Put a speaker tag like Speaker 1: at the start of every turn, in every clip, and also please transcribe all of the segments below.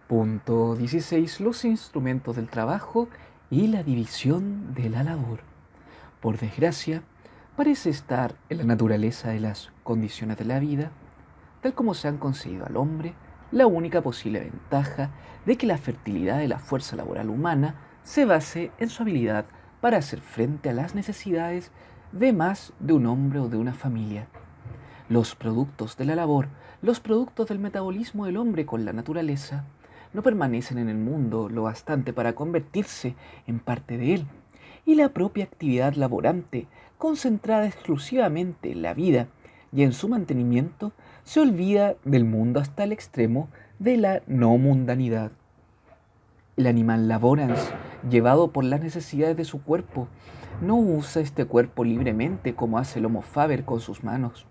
Speaker 1: Punto 16. Los instrumentos del trabajo y la división de la labor. Por desgracia, parece estar en la naturaleza de las condiciones de la vida, tal como se han concedido al hombre, la única posible ventaja de que la fertilidad de la fuerza laboral humana se base en su habilidad para hacer frente a las necesidades de más de un hombre o de una familia. Los productos de la labor, los productos del metabolismo del hombre con la naturaleza, no permanecen en el mundo lo bastante para convertirse en parte de él, y la propia actividad laborante, concentrada exclusivamente en la vida y en su mantenimiento, se olvida del mundo hasta el extremo de la no mundanidad. El animal laborans, llevado por las necesidades de su cuerpo, no usa este cuerpo libremente como hace el Homo faber con sus manos.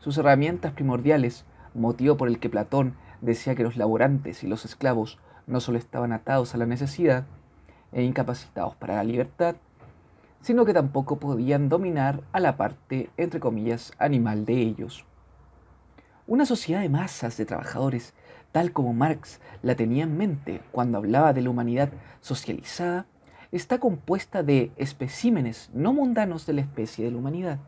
Speaker 1: Sus herramientas primordiales, motivo por el que Platón decía que los laborantes y los esclavos no solo estaban atados a la necesidad e incapacitados para la libertad, sino que tampoco podían dominar a la parte, entre comillas, animal de ellos. Una sociedad de masas de trabajadores, tal como Marx la tenía en mente cuando hablaba de la humanidad socializada, está compuesta de especímenes no mundanos de la especie de la humanidad.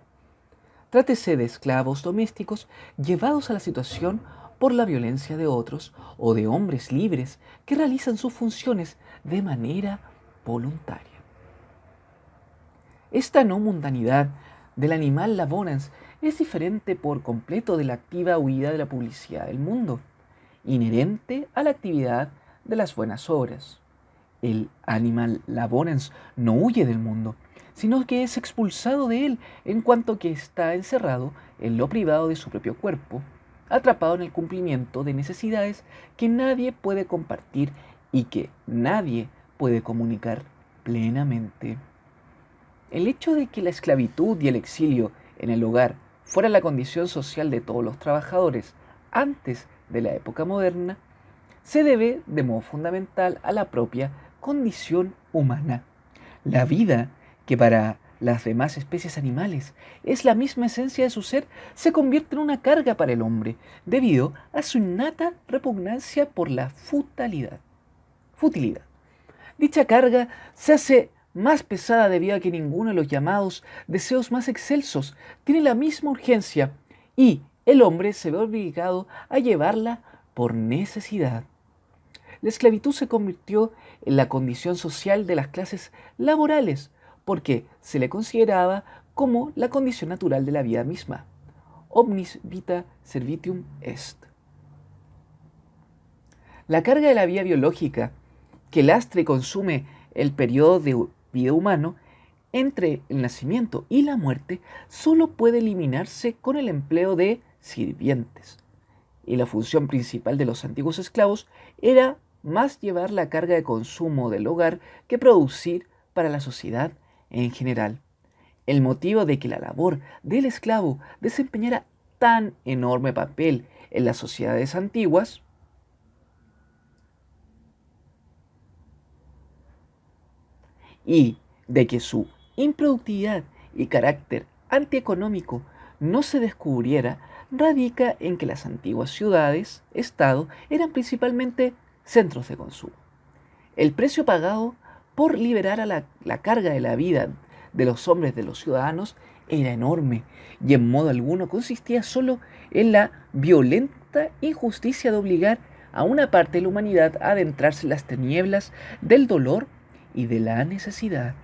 Speaker 1: Trátese de esclavos domésticos llevados a la situación por la violencia de otros o de hombres libres que realizan sus funciones de manera voluntaria. Esta no mundanidad del animal laborans es diferente por completo de la activa huida de la publicidad del mundo, inherente a la actividad de las buenas obras. El animal laborans no huye del mundo, sino que es expulsado de él en cuanto que está encerrado en lo privado de su propio cuerpo, atrapado en el cumplimiento de necesidades que nadie puede compartir y que nadie puede comunicar plenamente. El hecho de que la esclavitud y el exilio en el hogar fuera la condición social de todos los trabajadores antes de la época moderna se debe de modo fundamental a la propia condición humana. La vida, que para las demás especies animales es la misma esencia de su ser, se convierte en una carga para el hombre, debido a su innata repugnancia por la futilidad. Dicha carga se hace más pesada debido a que ninguno de los llamados deseos más excelsos tiene la misma urgencia y el hombre se ve obligado a llevarla por necesidad. La esclavitud se convirtió en la condición social de las clases laborales porque se le consideraba como la condición natural de la vida misma. Omnis vita servitium est. La carga de la vida biológica que lastra y consume el periodo de vida humano entre el nacimiento y la muerte solo puede eliminarse con el empleo de sirvientes. Y la función principal de los antiguos esclavos era más llevar la carga de consumo del hogar que producir para la sociedad en general. El motivo de que la labor del esclavo desempeñara tan enorme papel en las sociedades antiguas y de que su improductividad y carácter antieconómico no se descubriera radica en que las antiguas ciudades-estado eran principalmente centros de consumo. El precio pagado por liberar a la carga de la vida de los hombres de los ciudadanos era enorme y en modo alguno consistía solo en la violenta injusticia de obligar a una parte de la humanidad a adentrarse en las tinieblas del dolor y de la necesidad.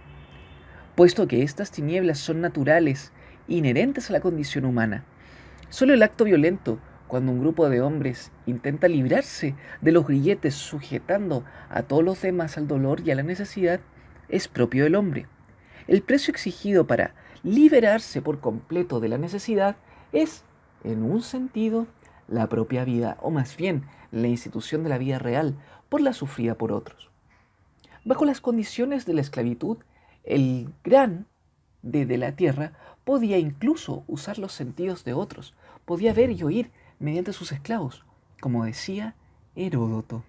Speaker 1: Puesto que estas tinieblas son naturales, inherentes a la condición humana, solo el acto violento, cuando un grupo de hombres intenta librarse de los grilletes sujetando a todos los demás al dolor y a la necesidad, es propio del hombre. El precio exigido para liberarse por completo de la necesidad es, en un sentido, la propia vida, o más bien la institución de la vida real, por la sufrida por otros. Bajo las condiciones de la esclavitud, el gran de la tierra podía incluso usar los sentidos de otros, podía ver y oír mediante sus esclavos, como decía Heródoto.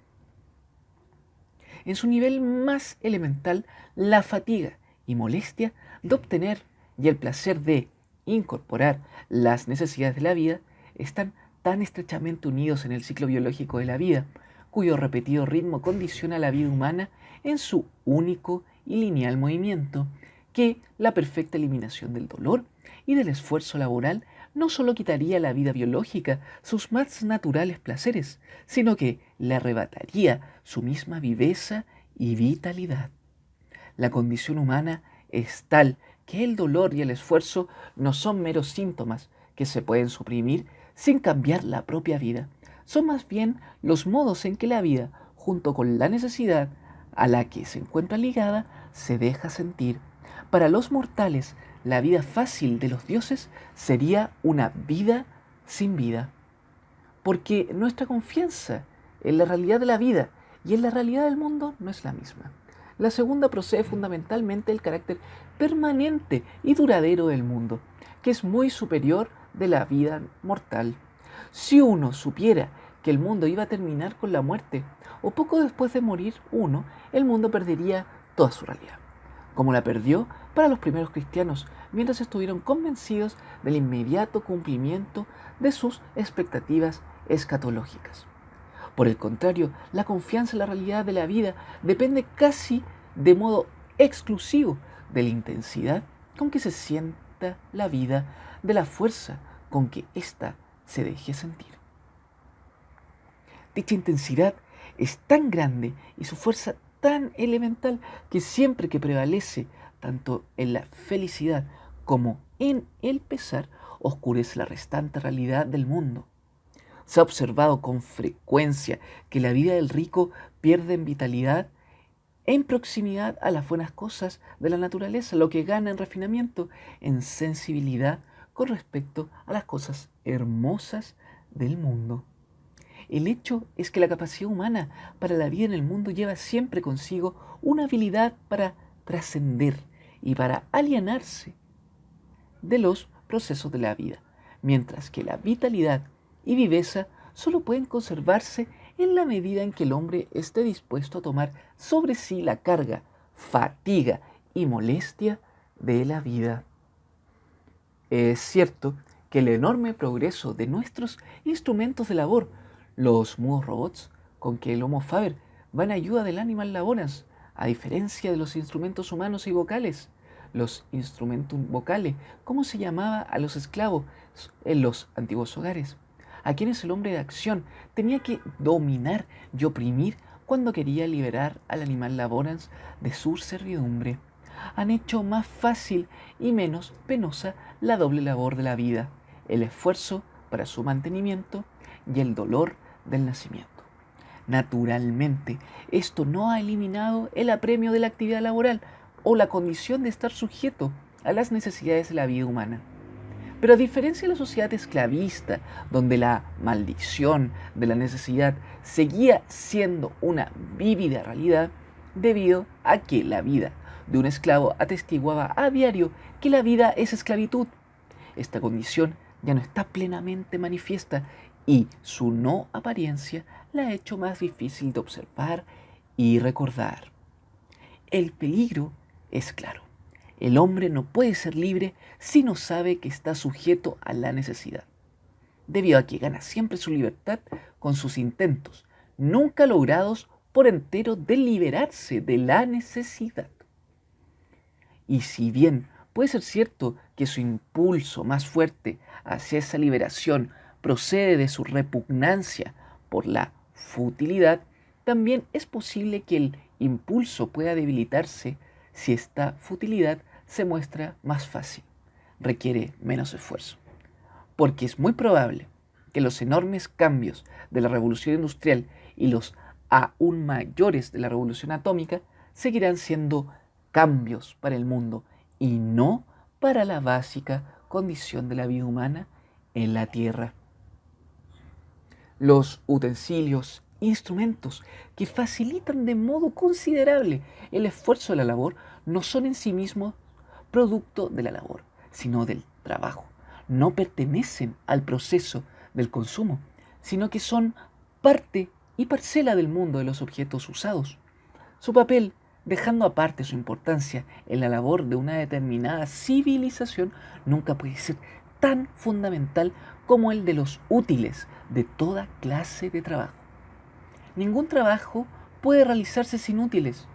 Speaker 1: En su nivel más elemental, la fatiga y molestia de obtener y el placer de incorporar las necesidades de la vida están tan estrechamente unidos en el ciclo biológico de la vida, cuyo repetido ritmo condiciona la vida humana en su único y lineal movimiento, que la perfecta eliminación del dolor y del esfuerzo laboral no solo quitaría a la vida biológica sus más naturales placeres, sino que le arrebataría su misma viveza y vitalidad. La condición humana es tal que el dolor y el esfuerzo no son meros síntomas que se pueden suprimir sin cambiar la propia vida. Son más bien los modos en que la vida, junto con la necesidad a la que se encuentra ligada, se deja sentir. Para los mortales, la vida fácil de los dioses sería una vida sin vida, porque nuestra confianza en la realidad de la vida y en la realidad del mundo no es la misma. La segunda procede fundamentalmente del carácter permanente y duradero del mundo, que es muy superior de la vida mortal. Si uno supiera que el mundo iba a terminar con la muerte, o poco después de morir uno, el mundo perdería toda su realidad, como la perdió para los primeros cristianos, mientras estuvieron convencidos del inmediato cumplimiento de sus expectativas escatológicas. Por el contrario, la confianza en la realidad de la vida depende casi de modo exclusivo de la intensidad con que se sienta la vida, de la fuerza con que ésta se deje sentir. Dicha intensidad es tan grande y su fuerza tan elemental que siempre que prevalece, tanto en la felicidad como en el pesar, oscurece la restante realidad del mundo. Se ha observado con frecuencia que la vida del rico pierde en vitalidad en proximidad a las buenas cosas de la naturaleza, lo que gana en refinamiento, en sensibilidad con respecto a las cosas hermosas del mundo. El hecho es que la capacidad humana para la vida en el mundo lleva siempre consigo una habilidad para trascender y para alienarse de los procesos de la vida, mientras que la vitalidad y viveza solo pueden conservarse en la medida en que el hombre esté dispuesto a tomar sobre sí la carga, fatiga y molestia de la vida. Es cierto que el enorme progreso de nuestros instrumentos de labor, los mudos robots con que el Homo Faber va en ayuda del Animal Laborans, a diferencia de los instrumentos humanos y vocales, los instrumentum vocale, como se llamaba a los esclavos en los antiguos hogares, a quienes el hombre de acción tenía que dominar y oprimir cuando quería liberar al Animal Laborans de su servidumbre. Han hecho más fácil y menos penosa la doble labor de la vida, el esfuerzo para su mantenimiento y el dolor del nacimiento. Naturalmente, esto no ha eliminado el apremio de la actividad laboral o la condición de estar sujeto a las necesidades de la vida humana. Pero a diferencia de la sociedad esclavista, donde la maldición de la necesidad seguía siendo una vívida realidad, debido a que la vida de un esclavo atestiguaba a diario que la vida es esclavitud, esta condición ya no está plenamente manifiesta y su no apariencia la ha hecho más difícil de observar y recordar. El peligro es claro. El hombre no puede ser libre si no sabe que está sujeto a la necesidad, debido a que gana siempre su libertad con sus intentos, nunca logrados por entero, de liberarse de la necesidad. Y si bien puede ser cierto que su impulso más fuerte hacia esa liberación procede de su repugnancia por la futilidad, también es posible que el impulso pueda debilitarse si esta futilidad se muestra más fácil, requiere menos esfuerzo. Porque es muy probable que los enormes cambios de la revolución industrial y los aún mayores de la revolución atómica seguirán siendo cambios para el mundo y no para la básica condición de la vida humana en la Tierra. Los utensilios, instrumentos que facilitan de modo considerable el esfuerzo de la labor no son en sí mismos producto de la labor, sino del trabajo. No pertenecen al proceso del consumo, sino que son parte y parcela del mundo de los objetos usados. Su papel, dejando aparte su importancia en la labor de una determinada civilización, nunca puede ser tan fundamental como el de los útiles de toda clase de trabajo. ningún trabajo puede realizarse sin útiles,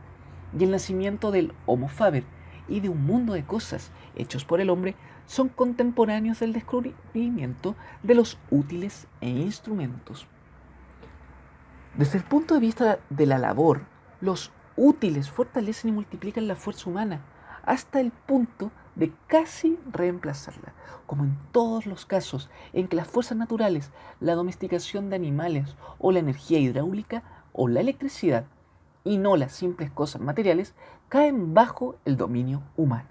Speaker 1: y el nacimiento del Homo faber y de un mundo de cosas hechos por el hombre son contemporáneos del descubrimiento de los útiles e instrumentos. Desde el punto de vista de la labor, los útiles fortalecen y multiplican la fuerza humana hasta el punto de casi reemplazarla, como en todos los casos en que las fuerzas naturales, la domesticación de animales o la energía hidráulica o la electricidad, y no las simples cosas materiales, caen bajo el dominio humano.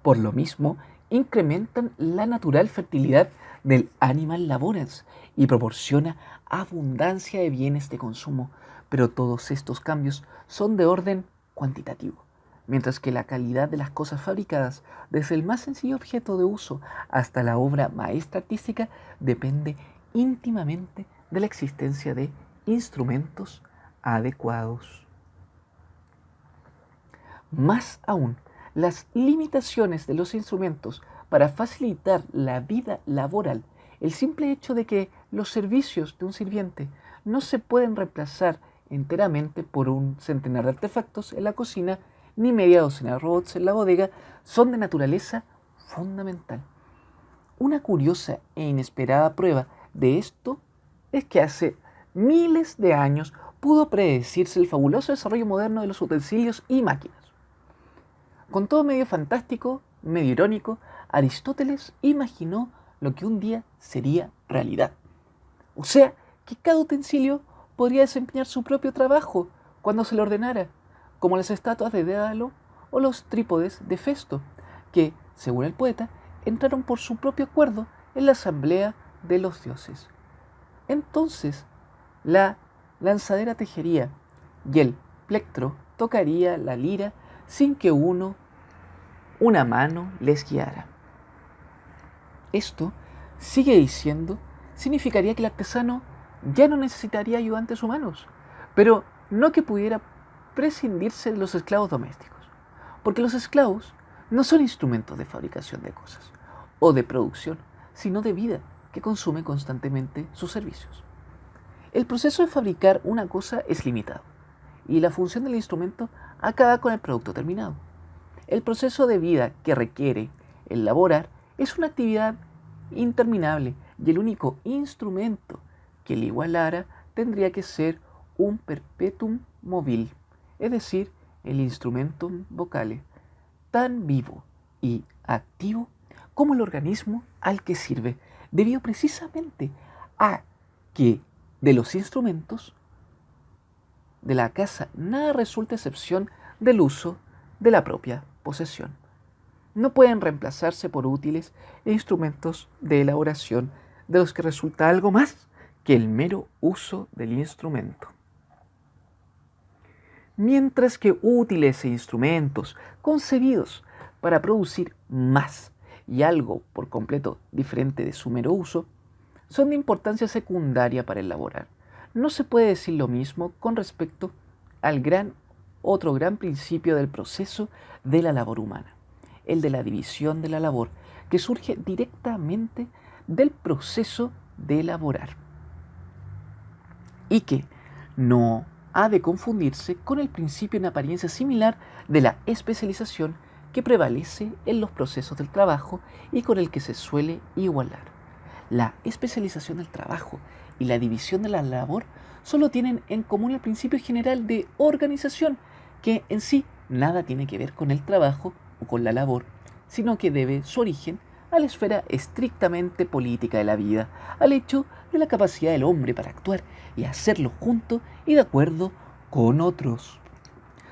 Speaker 1: Por lo mismo, incrementan la natural fertilidad del animal laborans y proporciona abundancia de bienes de consumo, pero todos estos cambios son de orden cuantitativo, mientras que la calidad de las cosas fabricadas, desde el más sencillo objeto de uso hasta la obra maestra artística, depende íntimamente de la existencia de instrumentos adecuados. Más aún, las limitaciones de los instrumentos para facilitar la vida laboral, el simple hecho de que los servicios de un sirviente no se pueden reemplazar enteramente por un centenar de artefactos en la cocina, ni media docena de robots en la bodega, son de naturaleza fundamental. Una curiosa e inesperada prueba de esto es que hace miles de años pudo predecirse el fabuloso desarrollo moderno de los utensilios y máquinas. Con todo medio fantástico, medio irónico, Aristóteles imaginó lo que un día sería realidad. O sea, que cada utensilio podría desempeñar su propio trabajo cuando se le ordenara, como las estatuas de Dédalo o los trípodes de Festo, que, según el poeta, entraron por su propio acuerdo en la asamblea de los dioses. Entonces, la lanzadera tejería y el plectro tocaría la lira sin que una mano les guiara. Esto, sigue diciendo, significaría que el artesano ya no necesitaría ayudantes humanos, pero no que pudiera prescindirse de los esclavos domésticos, porque los esclavos no son instrumentos de fabricación de cosas o de producción, sino de vida que consume constantemente sus servicios. El proceso de fabricar una cosa es limitado y la función del instrumento acaba con el producto terminado. El proceso de vida que requiere elaborar es una actividad interminable y el único instrumento que le igualara tendría que ser un perpetuum mobile, es decir, el instrumentum vocale, tan vivo y activo como el organismo al que sirve, debido precisamente a que de los instrumentos de la casa nada resulta excepción del uso de la propia posesión. No pueden reemplazarse por útiles e instrumentos de elaboración de los que resulta algo más que el mero uso del instrumento. Mientras que útiles e instrumentos concebidos para producir más y algo por completo diferente de su mero uso, son de importancia secundaria para elaborar. No se puede decir lo mismo con respecto al otro gran principio del proceso de la labor humana, el de la división de la labor, que surge directamente del proceso de elaborar y que no ha de confundirse con el principio en apariencia similar de la especialización que prevalece en los procesos del trabajo y con el que se suele igualar. La especialización del trabajo y la división de la labor solo tienen en común el principio general de organización, que en sí nada tiene que ver con el trabajo o con la labor, sino que debe su origen a la esfera estrictamente política de la vida, al hecho de la capacidad del hombre para actuar y hacerlo junto y de acuerdo con otros.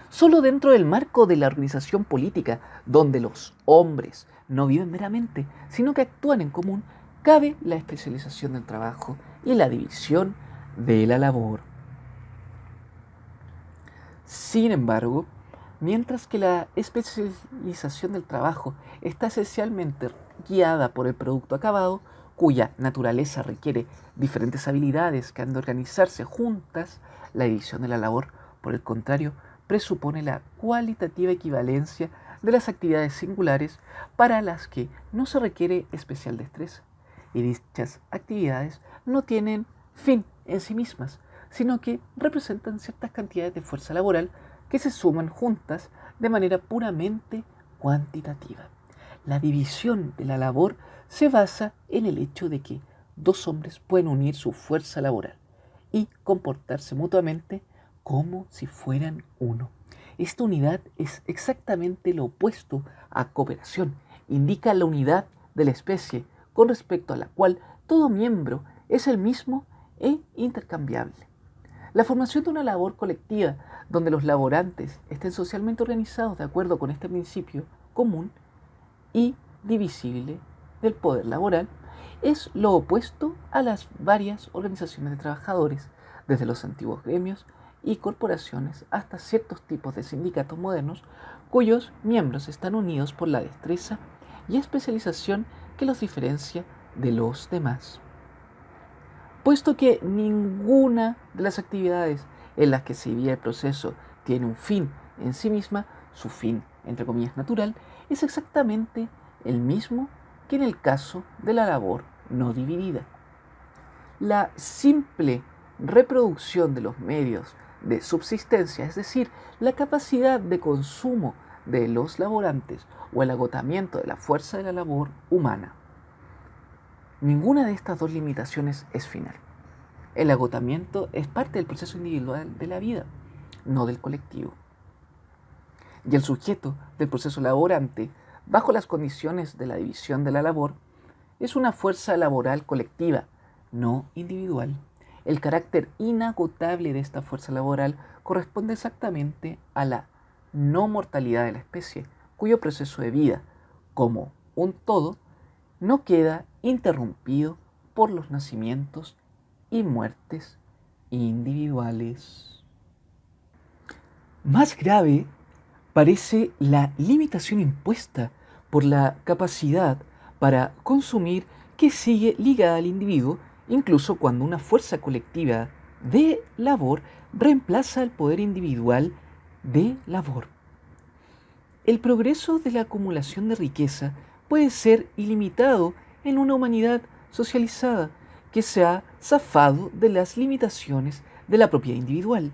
Speaker 1: Solo dentro del marco de la organización política, donde los hombres no viven meramente, sino que actúan en común, cabe la especialización del trabajo y la división de la labor. Sin embargo, mientras que la especialización del trabajo está esencialmente guiada por el producto acabado, cuya naturaleza requiere diferentes habilidades que han de organizarse juntas, la división de la labor, por el contrario, presupone la cualitativa equivalencia de las actividades singulares para las que no se requiere especial destreza, y dichas actividades no tienen fin en sí mismas, sino que representan ciertas cantidades de fuerza laboral que se suman juntas de manera puramente cuantitativa. La división de la labor se basa en el hecho de que dos hombres pueden unir su fuerza laboral y comportarse mutuamente como si fueran uno. Esta unidad es exactamente lo opuesto a cooperación. Indica la unidad de la especie con respecto a la cual todo miembro es el mismo e intercambiable. La formación de una labor colectiva donde los laborantes estén socialmente organizados de acuerdo con este principio común y divisible del poder laboral es lo opuesto a las varias organizaciones de trabajadores, desde los antiguos gremios y corporaciones hasta ciertos tipos de sindicatos modernos cuyos miembros están unidos por la destreza y especialización que los diferencia de los demás. Puesto que ninguna de las actividades en las que se vive el proceso tiene un fin en sí misma, su fin, entre comillas, natural, es exactamente el mismo que en el caso de la labor no dividida. La simple reproducción de los medios de subsistencia, es decir, la capacidad de consumo de los laborantes o el agotamiento de la fuerza de la labor humana. Ninguna de estas dos limitaciones es final. El agotamiento es parte del proceso individual de la vida, no del colectivo. Y el sujeto del proceso laborante, bajo las condiciones de la división de la labor, es una fuerza laboral colectiva, no individual. El carácter inagotable de esta fuerza laboral corresponde exactamente a la no mortalidad de la especie, cuyo proceso de vida, como un todo, no queda interrumpido por los nacimientos y muertes individuales. Más grave parece la limitación impuesta por la capacidad para consumir que sigue ligada al individuo, incluso cuando una fuerza colectiva de labor reemplaza el poder individual de labor. El progreso de la acumulación de riqueza puede ser ilimitado en una humanidad socializada que se ha zafado de las limitaciones de la propiedad individual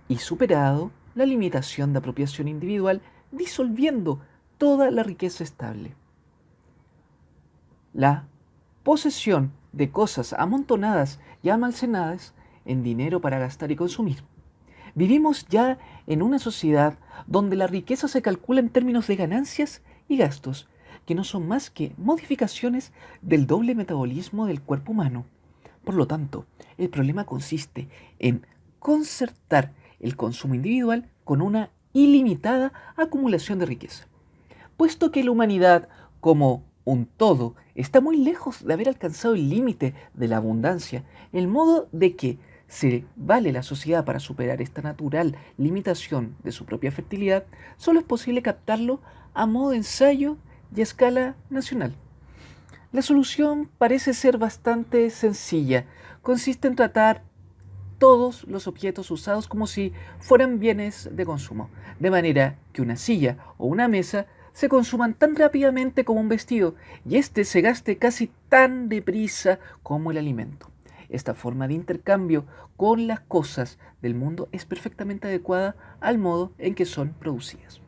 Speaker 1: y superado la limitación de apropiación individual, disolviendo toda la riqueza estable. La posesión de cosas amontonadas y almacenadas en dinero para gastar y consumir. Vivimos ya en una sociedad donde la riqueza se calcula en términos de ganancias y gastos, que no son más que modificaciones del doble metabolismo del cuerpo humano. Por lo tanto, el problema consiste en concertar el consumo individual con una ilimitada acumulación de riqueza. Puesto que la humanidad, como un todo, está muy lejos de haber alcanzado el límite de la abundancia, el modo de que se vale la sociedad para superar esta natural limitación de su propia fertilidad, solo es posible captarlo a modo de ensayo y a escala nacional. La solución parece ser bastante sencilla. Consiste en tratar todos los objetos usados como si fueran bienes de consumo, de manera que una silla o una mesa se consuman tan rápidamente como un vestido y éste se gaste casi tan deprisa como el alimento. Esta forma de intercambio con las cosas del mundo es perfectamente adecuada al modo en que son producidas.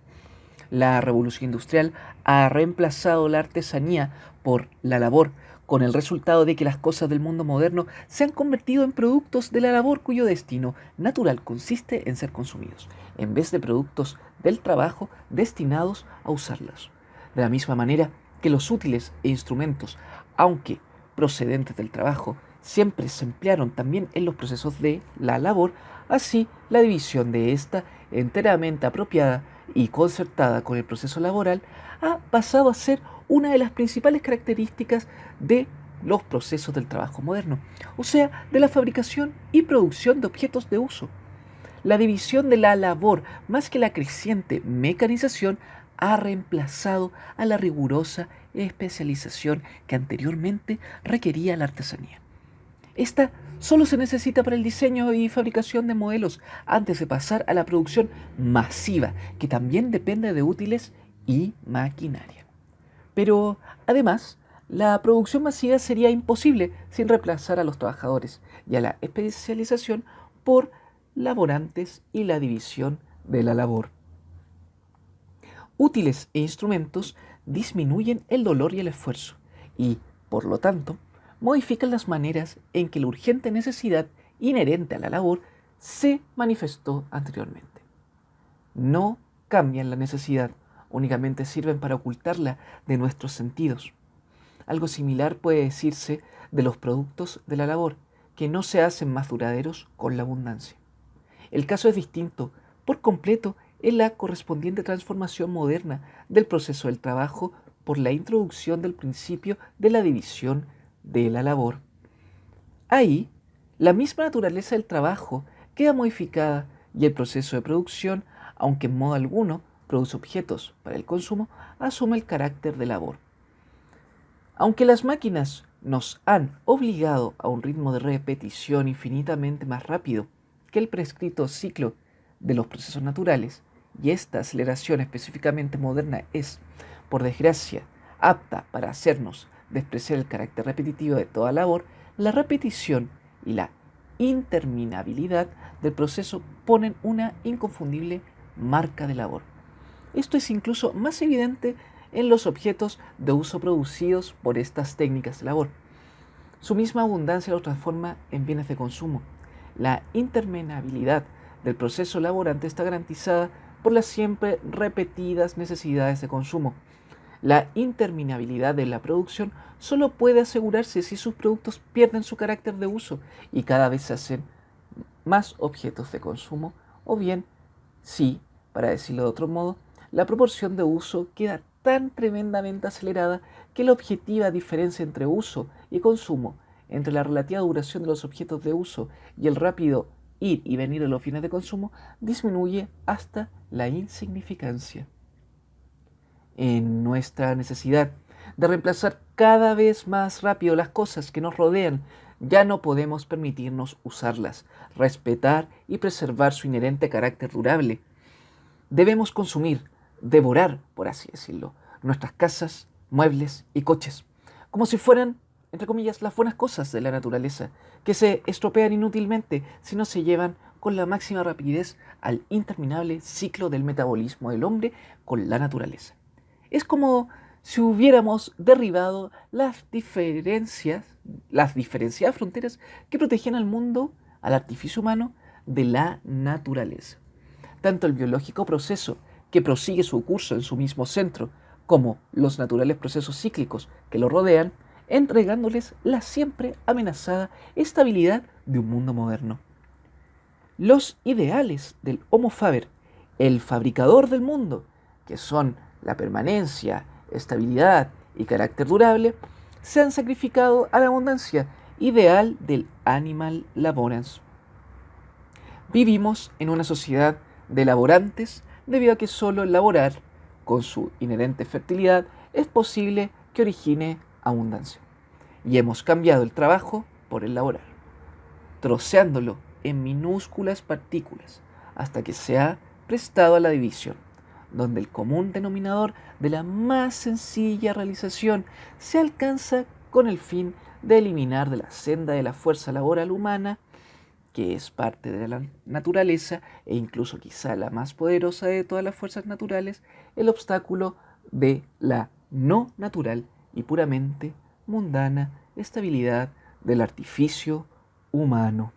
Speaker 1: La revolución industrial ha reemplazado la artesanía por la labor, con el resultado de que las cosas del mundo moderno se han convertido en productos de la labor cuyo destino natural consiste en ser consumidos, en vez de productos del trabajo destinados a usarlas. De la misma manera que los útiles e instrumentos, aunque procedentes del trabajo, siempre se emplearon también en los procesos de la labor, así la división de esta, enteramente apropiada y concertada con el proceso laboral, ha pasado a ser una de las principales características de los procesos del trabajo moderno, o sea, de la fabricación y producción de objetos de uso. La división de la labor, más que la creciente mecanización, ha reemplazado a la rigurosa especialización que anteriormente requería la artesanía. Esta solo se necesita para el diseño y fabricación de modelos antes de pasar a la producción masiva, que también depende de útiles y maquinaria. Pero, además, la producción masiva sería imposible sin reemplazar a los trabajadores y a la especialización por laborantes y la división de la labor. Útiles e instrumentos disminuyen el dolor y el esfuerzo y, por lo tanto, modifican las maneras en que la urgente necesidad inherente a la labor se manifestó anteriormente. No cambian la necesidad, únicamente sirven para ocultarla de nuestros sentidos. Algo similar puede decirse de los productos de la labor, que no se hacen más duraderos con la abundancia. El caso es distinto por completo en la correspondiente transformación moderna del proceso del trabajo por la introducción del principio de la división de la labor. Ahí, la misma naturaleza del trabajo queda modificada y el proceso de producción, aunque en modo alguno produce objetos para el consumo, asume el carácter de labor. Aunque las máquinas nos han obligado a un ritmo de repetición infinitamente más rápido que el prescrito ciclo de los procesos naturales, y esta aceleración específicamente moderna es, por desgracia, apta para hacernos despreciar el carácter repetitivo de toda labor, la repetición y la interminabilidad del proceso ponen una inconfundible marca de labor. Esto es incluso más evidente en los objetos de uso producidos por estas técnicas de labor. Su misma abundancia los transforma en bienes de consumo. La interminabilidad del proceso laborante está garantizada por las siempre repetidas necesidades de consumo. La interminabilidad de la producción solo puede asegurarse si sus productos pierden su carácter de uso y cada vez se hacen más objetos de consumo, o bien si, para decirlo de otro modo, la proporción de uso queda tan tremendamente acelerada que la objetiva diferencia entre uso y consumo, entre la relativa duración de los objetos de uso y el rápido ir y venir de los bienes de consumo, disminuye hasta la insignificancia. En nuestra necesidad de reemplazar cada vez más rápido las cosas que nos rodean, ya no podemos permitirnos usarlas, respetar y preservar su inherente carácter durable. Debemos consumir, devorar, por así decirlo, nuestras casas, muebles y coches, como si fueran, entre comillas, las buenas cosas de la naturaleza, que se estropean inútilmente si no se llevan con la máxima rapidez al interminable ciclo del metabolismo del hombre con la naturaleza. Es como si hubiéramos derribado las diferenciadas fronteras que protegían al mundo, al artificio humano, de la naturaleza. Tanto el biológico proceso que prosigue su curso en su mismo centro, como los naturales procesos cíclicos que lo rodean, entregándoles la siempre amenazada estabilidad de un mundo moderno. Los ideales del Homo Faber, el fabricador del mundo, que son la permanencia, estabilidad y carácter durable, se han sacrificado a la abundancia, ideal del Animal Laborans. Vivimos en una sociedad de laborantes debido a que solo el laborar, con su inherente fertilidad, es posible que origine abundancia. Y hemos cambiado el trabajo por el laborar, troceándolo en minúsculas partículas hasta que se ha prestado a la división, donde el común denominador de la más sencilla realización se alcanza con el fin de eliminar de la senda de la fuerza laboral humana, que es parte de la naturaleza e incluso quizá la más poderosa de todas las fuerzas naturales, el obstáculo de la no natural y puramente mundana estabilidad del artificio humano.